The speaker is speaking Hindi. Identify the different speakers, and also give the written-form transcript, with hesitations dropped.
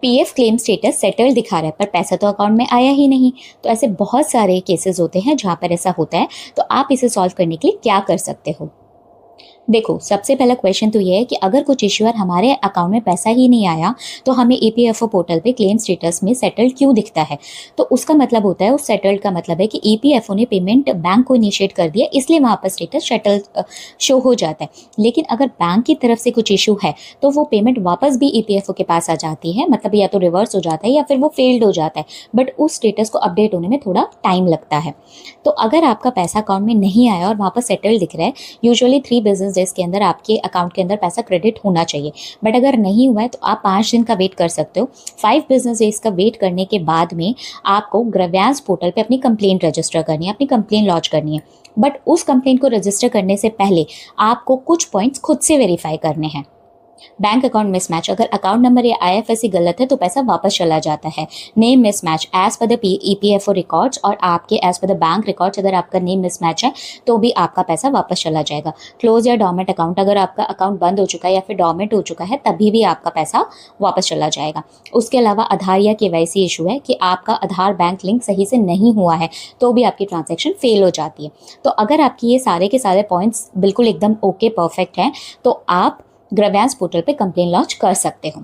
Speaker 1: पीएफ क्लेम स्टेटस सेटल दिखा रहा है पर पैसा तो अकाउंट में आया ही नहीं। तो ऐसे बहुत सारे केसेस होते हैं जहाँ पर ऐसा होता है। तो आप इसे सॉल्व करने के लिए क्या कर सकते हो? देखो, सबसे पहला क्वेश्चन तो ये है कि अगर कुछ इश्यूअर हमारे अकाउंट में पैसा ही नहीं आया तो हमें ईपीएफओ पोर्टल पे क्लेम स्टेटस में सेटल्ड क्यों दिखता है? तो उसका मतलब होता है, उस सेटल्ड का मतलब है कि ईपीएफओ ने पेमेंट बैंक को इनिशिएट कर दिया, इसलिए वहाँ पर स्टेटस सेटल्ड शो हो जाता है। लेकिन अगर बैंक की तरफ से कुछ इशू है तो वो पेमेंट वापस भी ईपीएफओ के पास आ जाती है, मतलब या तो रिवर्स हो जाता है या फिर वो फेल्ड हो जाता है, बट उस स्टेटस को अपडेट होने में थोड़ा टाइम लगता है। तो अगर आपका पैसा अकाउंट में नहीं आया और वहाँ पर सेटल्ड दिख रहा है, यूजुअली 3 बिजनेस डेज के अंदर आपके अकाउंट के अंदर पैसा क्रेडिट होना चाहिए। बट अगर नहीं हुआ है तो आप 5 दिन का वेट कर सकते हो। 5 बिजनेस डेज का वेट करने के बाद में आपको ग्रेवियांस पोर्टल पे अपनी कंप्लेंट रजिस्टर करनी है, अपनी कंप्लेंट लॉन्च करनी है। बट उस कंप्लेंट को रजिस्टर करने से पहले आपको कुछ पॉइंट्स खुद से वेरीफाई करने हैं। बैंक अकाउंट मिसमैच, अगर अकाउंट नंबर या आईएफएससी गलत है तो पैसा वापस चला जाता है। Name mismatch, as per the EPFO records और आपके as per the bank records, अगर आपका नेम मिसमैच है तो भी आपका पैसा वापस चला जाएगा। क्लोज या डोरमेंट अकाउंट, अगर आपका अकाउंट बंद हो चुका है या फिर डोरमेंट हो चुका है तभी भी आपका पैसा वापस चला जाएगा। उसके अलावा आधार या केवाईसी इशू है कि आपका आधार बैंक लिंक सही से नहीं हुआ है तो भी आपकी ट्रांजैक्शन फेल हो जाती है। तो अगर आपकी ये सारे के सारे पॉइंट्स बिल्कुल एकदम ओके परफेक्ट हैं तो आप ग्रेवियांस पोर्टल पे कंप्लेन लॉन्च कर सकते हो।